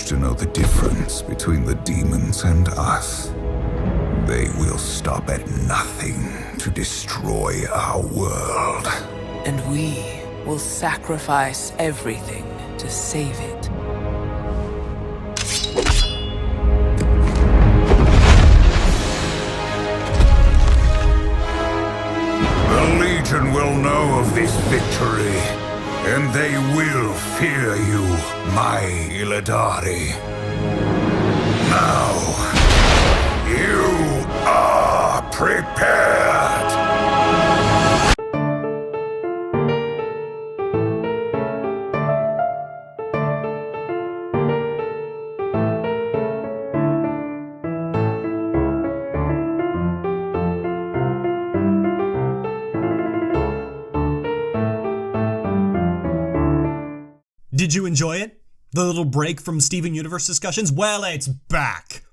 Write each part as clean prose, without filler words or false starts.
to know the difference between the demons and us. They will stop at nothing to destroy our world. And we will sacrifice everything to save it. The Legion will know of this victory, and they will fear you, my Illidari. Now, you are prepared! Did you enjoy it? The little break from Steven Universe discussions? Well, it's back.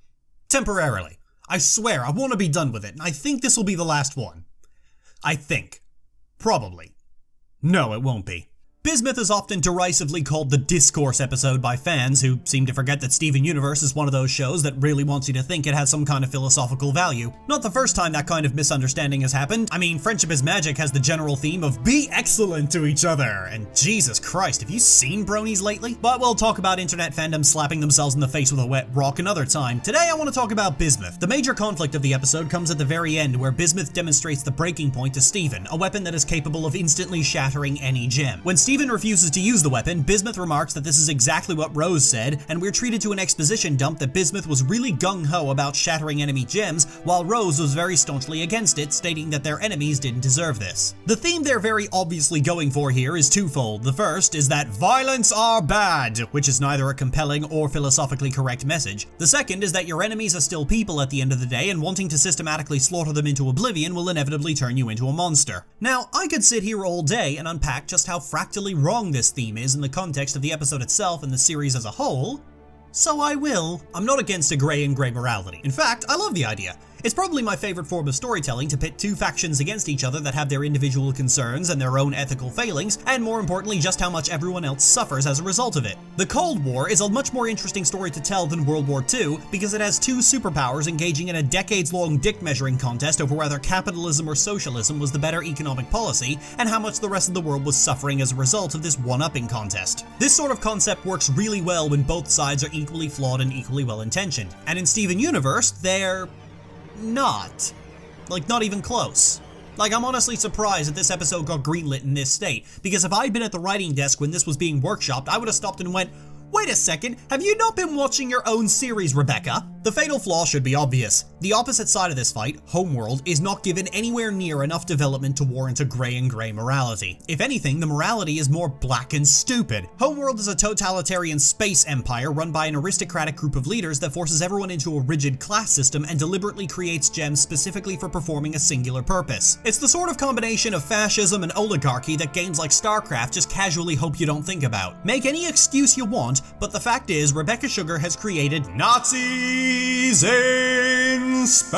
Temporarily. I swear, I want to be done with it, and I think this will be the last one. I think. Probably. No, it won't be. Bismuth is often derisively called the discourse episode by fans who seem to forget that Steven Universe is one of those shows that really wants you to think it has some kind of philosophical value. Not the first time that kind of misunderstanding has happened. I mean, Friendship is Magic has the general theme of be excellent to each other, and Jesus Christ, have you seen bronies lately? But we'll talk about internet fandom slapping themselves in the face with a wet rock another time. Today I want to talk about Bismuth. The major conflict of the episode comes at the very end, where Bismuth demonstrates the breaking point to Steven, a weapon that is capable of instantly shattering any gem. When Steven refuses to use the weapon, Bismuth remarks that this is exactly what Rose said, and we're treated to an exposition dump that Bismuth was really gung-ho about shattering enemy gems, while Rose was very staunchly against it, stating that their enemies didn't deserve this. The theme they're very obviously going for here is twofold. The first is that violence are bad, which is neither a compelling or philosophically correct message. The second is that your enemies are still people at the end of the day, and wanting to systematically slaughter them into oblivion will inevitably turn you into a monster. Now, I could sit here all day and unpack just how fractally wrong this theme is in the context of the episode itself and the series as a whole, so I will. I'm not against a gray and gray morality. In fact, I love the idea. It's probably my favorite form of storytelling to pit two factions against each other that have their individual concerns and their own ethical failings, and more importantly, just how much everyone else suffers as a result of it. The Cold War is a much more interesting story to tell than World War II because it has two superpowers engaging in a decades-long dick-measuring contest over whether capitalism or socialism was the better economic policy, and how much the rest of the world was suffering as a result of this one-upping contest. This sort of concept works really well when both sides are equally flawed and equally well-intentioned, and in Steven Universe, they're not. Like, not even close. Like, I'm honestly surprised that this episode got greenlit in this state, because if I'd been at the writing desk when this was being workshopped, I would have stopped and went, wait a second, have you not been watching your own series, Rebecca? The fatal flaw should be obvious. The opposite side of this fight, Homeworld, is not given anywhere near enough development to warrant a gray and gray morality. If anything, the morality is more black and stupid. Homeworld is a totalitarian space empire run by an aristocratic group of leaders that forces everyone into a rigid class system and deliberately creates gems specifically for performing a singular purpose. It's the sort of combination of fascism and oligarchy that games like StarCraft just casually hope you don't think about. Make any excuse you want, but the fact is, Rebecca Sugar has created Nazis in space.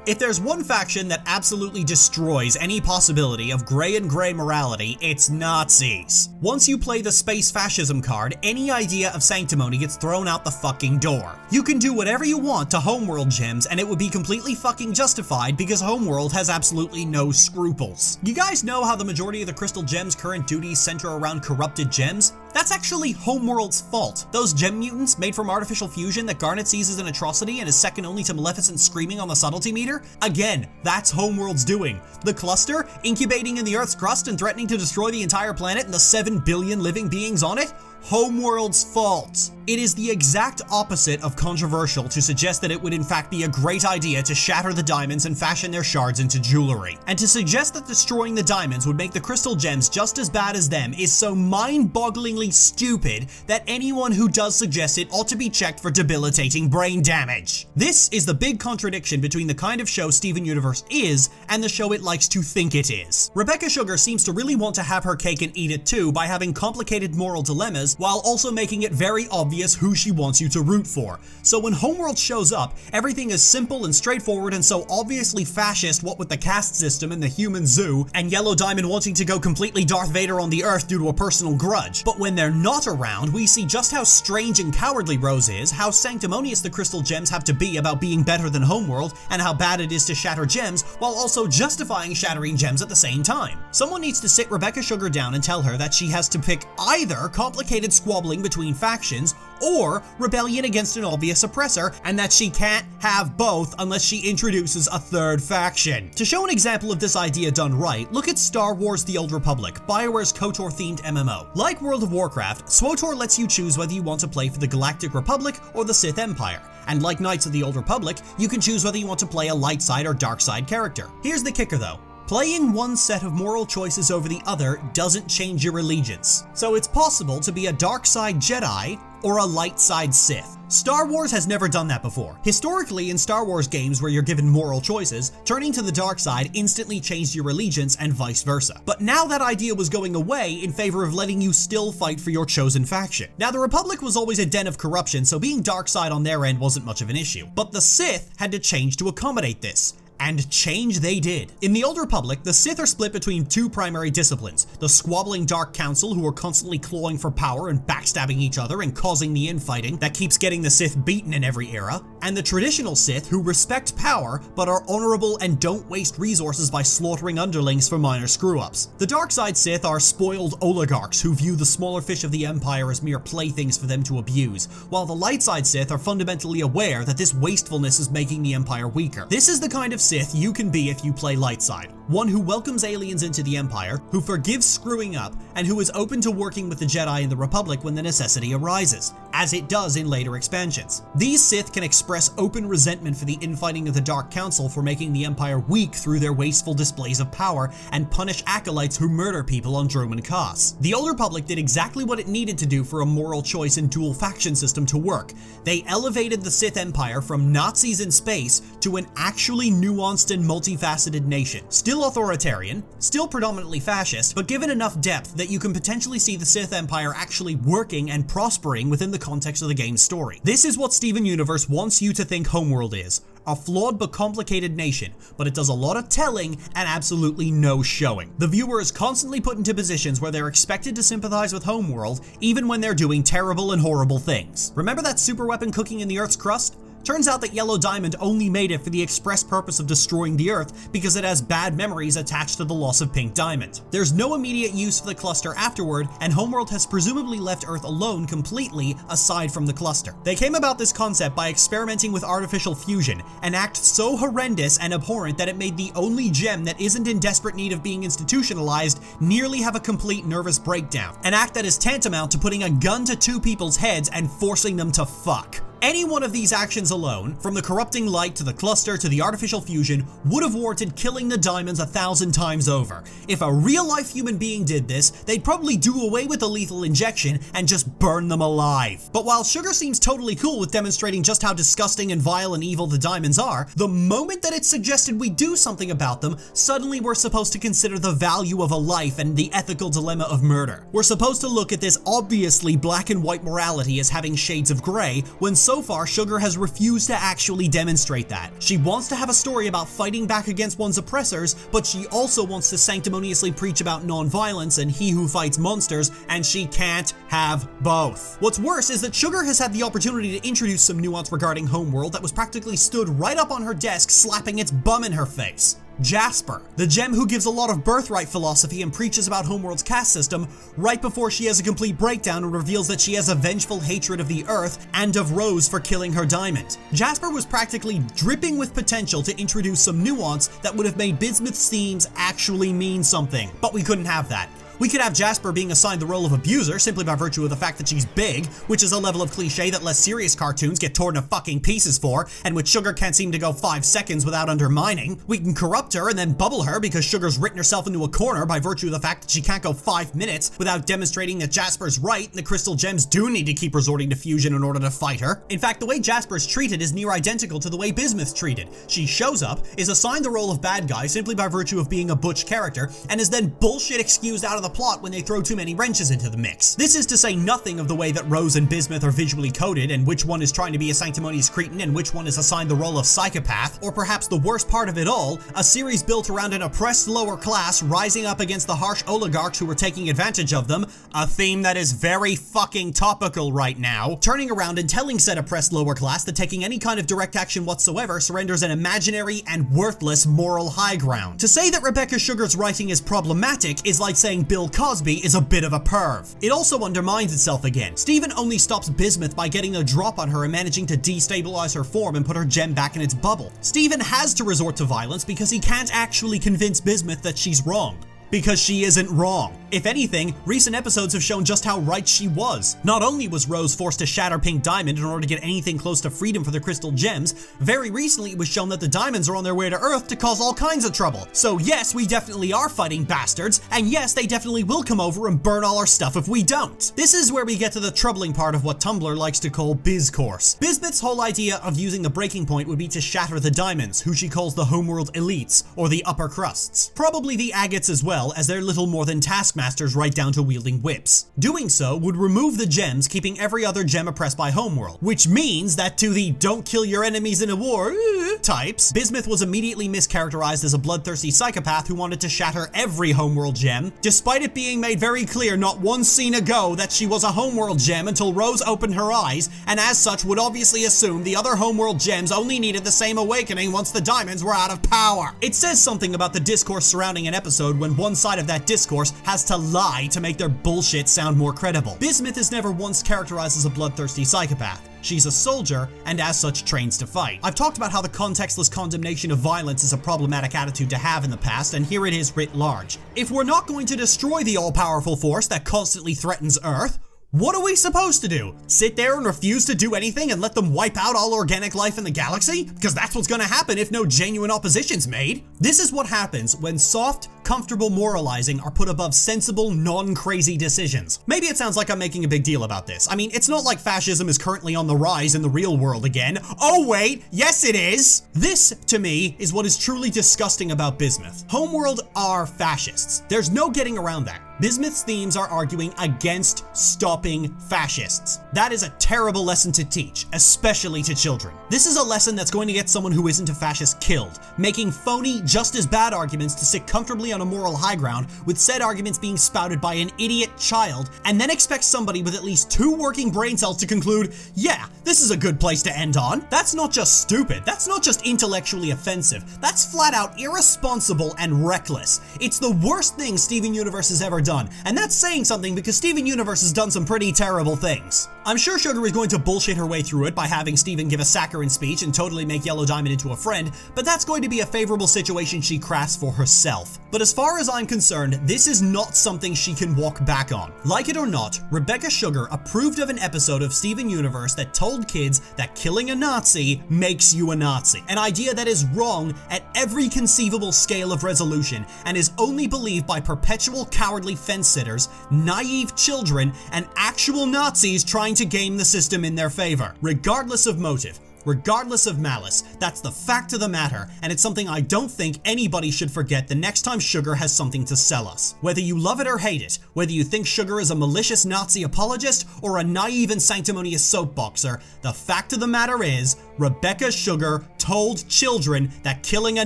If there's one faction that absolutely destroys any possibility of gray and gray morality, it's Nazis. Once you play the space fascism card, any idea of sanctimony gets thrown out the fucking door. You can do whatever you want to Homeworld gems and it would be completely fucking justified because Homeworld has absolutely no scruples. You guys know how the majority of the crystal gems' current duties center around corrupted gems? That's actually Homeworld's fault. Those gem mutants made from artificial fusion that Garnet sees as an atrocity and is second only to Maleficent screaming on the subtlety meter? Again, that's Homeworld's doing. The cluster, incubating in the Earth's crust and threatening to destroy the entire planet and the 7 billion living beings on it? Homeworld's fault. It is the exact opposite of controversial to suggest that it would in fact be a great idea to shatter the diamonds and fashion their shards into jewelry. And to suggest that destroying the diamonds would make the crystal gems just as bad as them is so mind-bogglingly stupid that anyone who does suggest it ought to be checked for debilitating brain damage. This is the big contradiction between the kind of show Steven Universe is and the show it likes to think it is. Rebecca Sugar seems to really want to have her cake and eat it too by having complicated moral dilemmas characters, while also making it very obvious who she wants you to root for. So when Homeworld shows up, everything is simple and straightforward and so obviously fascist, what with the caste system and the human zoo, and Yellow Diamond wanting to go completely Darth Vader on the Earth due to a personal grudge. But when they're not around, we see just how strange and cowardly Rose is, how sanctimonious the crystal gems have to be about being better than Homeworld, and how bad it is to shatter gems, while also justifying shattering gems at the same time. Someone needs to sit Rebecca Sugar down and tell her that she has to pick either complicated squabbling between factions or rebellion against an obvious oppressor, and that she can't have both unless she introduces a third faction. To show an example of this idea done right, look at Star Wars: The Old Republic, BioWare's KOTOR-themed MMO. Like World of Warcraft, SWTOR lets you choose whether you want to play for the Galactic Republic or the Sith Empire. And like Knights of the Old Republic, you can choose whether you want to play a light side or dark side character. Here's the kicker though. Playing one set of moral choices over the other doesn't change your allegiance. So it's possible to be a dark side Jedi or a light side Sith. Star Wars has never done that before. Historically, in Star Wars games where you're given moral choices, turning to the dark side instantly changed your allegiance and vice versa. But now that idea was going away in favor of letting you still fight for your chosen faction. Now the Republic was always a den of corruption, so being dark side on their end wasn't much of an issue. But the Sith had to change to accommodate this. And change they did. In the Old Republic, the Sith are split between two primary disciplines: the squabbling Dark Council, who are constantly clawing for power and backstabbing each other and causing the infighting that keeps getting the Sith beaten in every era, and the traditional Sith, who respect power but are honorable and don't waste resources by slaughtering underlings for minor screw-ups. The dark side Sith are spoiled oligarchs who view the smaller fish of the Empire as mere playthings for them to abuse, while the light side Sith are fundamentally aware that this wastefulness is making the Empire weaker. This is the kind of Sith you can be if you play light side. One who welcomes aliens into the Empire, who forgives screwing up, and who is open to working with the Jedi and the Republic when the necessity arises, as it does in later expansions. These Sith can express open resentment for the infighting of the Dark Council for making the Empire weak through their wasteful displays of power, and punish acolytes who murder people on Droman Khas. The Old Republic did exactly what it needed to do for a moral choice and dual faction system to work. They elevated the Sith Empire from Nazis in space to an actually nuanced and multifaceted nation. Still authoritarian, still predominantly fascist, but given enough depth that you can potentially see the Sith Empire actually working and prospering within the context of the game's story. This is what Steven Universe wants you to think Homeworld is. A flawed but complicated nation, but it does a lot of telling and absolutely no showing. The viewer is constantly put into positions where they're expected to sympathize with Homeworld, even when they're doing terrible and horrible things. Remember that super weapon cooking in the Earth's crust? Turns out that Yellow Diamond only made it for the express purpose of destroying the Earth because it has bad memories attached to the loss of Pink Diamond. There's no immediate use for the cluster afterward, and Homeworld has presumably left Earth alone completely aside from the cluster. They came about this concept by experimenting with artificial fusion, an act so horrendous and abhorrent that it made the only gem that isn't in desperate need of being institutionalized nearly have a complete nervous breakdown. An act that is tantamount to putting a gun to two people's heads and forcing them to fuck. Any one of these actions alone, from the corrupting light to the cluster to the artificial fusion, would have warranted killing the diamonds 1,000 times over. If a real-life human being did this, they'd probably do away with the lethal injection and just burn them alive. But while Sugar seems totally cool with demonstrating just how disgusting and vile and evil the diamonds are, the moment that it's suggested we do something about them, suddenly we're supposed to consider the value of a life and the ethical dilemma of murder. We're supposed to look at this obviously black and white morality as having shades of gray, when so far Sugar has refused to actually demonstrate that. She wants to have a story about fighting back against one's oppressors, but she also wants to sanctimoniously preach about non-violence and he who fights monsters, and she can't have both. What's worse is that Sugar has had the opportunity to introduce some nuance regarding Homeworld that was practically stood right up on her desk slapping its bum in her face. Jasper, the gem who gives a lot of birthright philosophy and preaches about Homeworld's caste system, right before she has a complete breakdown and reveals that she has a vengeful hatred of the Earth and of Rose for killing her diamond. Jasper was practically dripping with potential to introduce some nuance that would have made Bismuth's themes actually mean something, but we couldn't have that. We could have Jasper being assigned the role of abuser simply by virtue of the fact that she's big, which is a level of cliche that less serious cartoons get torn to fucking pieces for, and which Sugar can't seem to go 5 seconds without undermining. We can corrupt her and then bubble her because Sugar's written herself into a corner by virtue of the fact that she can't go 5 minutes without demonstrating that Jasper's right and the crystal gems do need to keep resorting to fusion in order to fight her. In fact, the way Jasper's treated is near identical to the way Bismuth's treated. She shows up, is assigned the role of bad guy simply by virtue of being a butch character, and is then bullshit excused out of the plot when they throw too many wrenches into the mix. This is to say nothing of the way that Rose and Bismuth are visually coded, and which one is trying to be a sanctimonious cretin and which one is assigned the role of psychopath, or perhaps the worst part of it all, a series built around an oppressed lower class rising up against the harsh oligarchs who were taking advantage of them, a theme that is very fucking topical right now, turning around and telling said oppressed lower class that taking any kind of direct action whatsoever surrenders an imaginary and worthless moral high ground. To say that Rebecca Sugar's writing is problematic is like saying Bill Cosby is a bit of a perv. It also undermines itself again. Stephen only stops Bismuth by getting a drop on her and managing to destabilize her form and put her gem back in its bubble. Stephen has to resort to violence because he can't actually convince Bismuth that she's wrong. Because she isn't wrong. If anything, recent episodes have shown just how right she was. Not only was Rose forced to shatter Pink Diamond in order to get anything close to freedom for the crystal gems, very recently it was shown that the diamonds are on their way to Earth to cause all kinds of trouble. So yes, we definitely are fighting bastards, and yes, they definitely will come over and burn all our stuff if we don't. This is where we get to the troubling part of what Tumblr likes to call Bizcourse. Bismuth's whole idea of using the breaking point would be to shatter the diamonds, who she calls the homeworld elites, or the upper crusts. Probably the agates as well, as they're little more than taskmasters right down to wielding whips. Doing so would remove the gems, keeping every other gem oppressed by homeworld, which means that to the don't kill your enemies in a war types, Bismuth was immediately mischaracterized as a bloodthirsty psychopath who wanted to shatter every homeworld gem, despite it being made very clear not one scene ago that she was a homeworld gem until Rose opened her eyes, and as such would obviously assume the other homeworld gems only needed the same awakening once the diamonds were out of power. It says something about the discourse surrounding an episode when one side of that discourse has to lie to make their bullshit sound more credible. Bismuth is never once characterized as a bloodthirsty psychopath. She's a soldier, and as such trains to fight. I've talked about how the contextless condemnation of violence is a problematic attitude to have in the past, and here it is writ large. If we're not going to destroy the all-powerful force that constantly threatens Earth, what are we supposed to do? Sit there and refuse to do anything and let them wipe out all organic life in the galaxy? Because that's what's gonna happen if no genuine opposition's made. This is what happens when soft, comfortable moralizing are put above sensible, non-crazy decisions. Maybe it sounds like I'm making a big deal about this. I mean, it's not like fascism is currently on the rise in the real world again. Oh wait, yes it is! This, to me, is what is truly disgusting about Bismuth. Homeworld are fascists. There's no getting around that. Bismuth's themes are arguing against stopping fascists. That is a terrible lesson to teach, especially to children. This is a lesson that's going to get someone who isn't a fascist killed, making phony, just as bad arguments to sit comfortably on a moral high ground, with said arguments being spouted by an idiot child, and then expect somebody with at least 2 working brain cells to conclude, yeah, this is a good place to end on. That's not just stupid, that's not just intellectually offensive, that's flat out irresponsible and reckless. It's the worst thing Steven Universe has ever done, and that's saying something because Steven Universe has done some pretty terrible things. I'm sure Sugar is going to bullshit her way through it by having Steven give a saccharine speech and totally make Yellow Diamond into a friend, but that's going to be a favorable situation she crafts for herself. But as far as I'm concerned, this is not something she can walk back on. Like it or not, Rebecca Sugar approved of an episode of Steven Universe that told kids that killing a Nazi makes you a Nazi. An idea that is wrong at every conceivable scale of resolution and is only believed by perpetual cowardly fence-sitters, naive children, and actual Nazis trying to game the system in their favor, regardless of motive. Regardless of malice, that's the fact of the matter, and it's something I don't think anybody should forget the next time Sugar has something to sell us. Whether you love it or hate it, whether you think Sugar is a malicious Nazi apologist or a naive and sanctimonious soapboxer, the fact of the matter is, Rebecca Sugar told children that killing a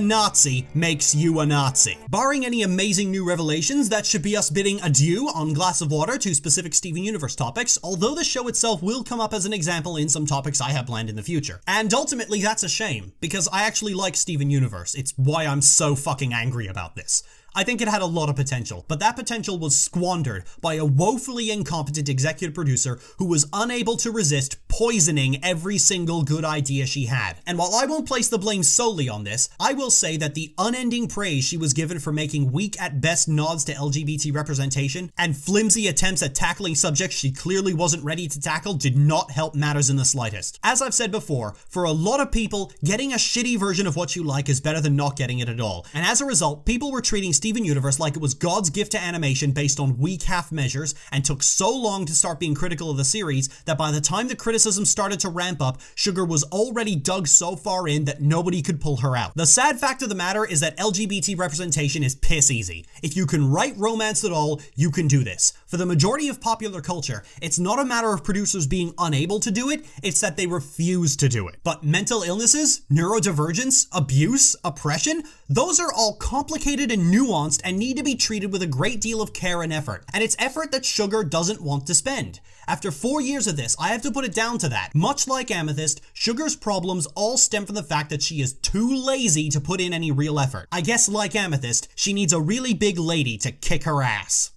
Nazi makes you a Nazi. Barring any amazing new revelations, that should be us bidding adieu on Glass of Water to specific Steven Universe topics, although the show itself will come up as an example in some topics I have planned in the future. And ultimately that's a shame, because I actually like Steven Universe. It's why I'm so fucking angry about this. I think it had a lot of potential, but that potential was squandered by a woefully incompetent executive producer who was unable to resist poisoning every single good idea she had. And while I won't place the blame solely on this, I will say that the unending praise she was given for making weak at best nods to LGBT representation and flimsy attempts at tackling subjects she clearly wasn't ready to tackle did not help matters in the slightest. As I've said before, for a lot of people, getting a shitty version of what you like is better than not getting it at all. And as a result, people were treating Steven Universe like it was God's gift to animation based on weak half measures, and took so long to start being critical of the series that by the time the criticism started to ramp up, Sugar was already dug so far in that nobody could pull her out. The sad fact of the matter is that LGBT representation is piss easy. If you can write romance at all, you can do this. For the majority of popular culture, it's not a matter of producers being unable to do it, it's that they refuse to do it. But mental illnesses, neurodivergence, abuse, oppression, those are all complicated and nuanced and need to be treated with a great deal of care and effort. And it's effort that Sugar doesn't want to spend. After 4 years of this, I have to put it down to that. Much like Amethyst, Sugar's problems all stem from the fact that she is too lazy to put in any real effort. I guess like Amethyst, she needs a really big lady to kick her ass.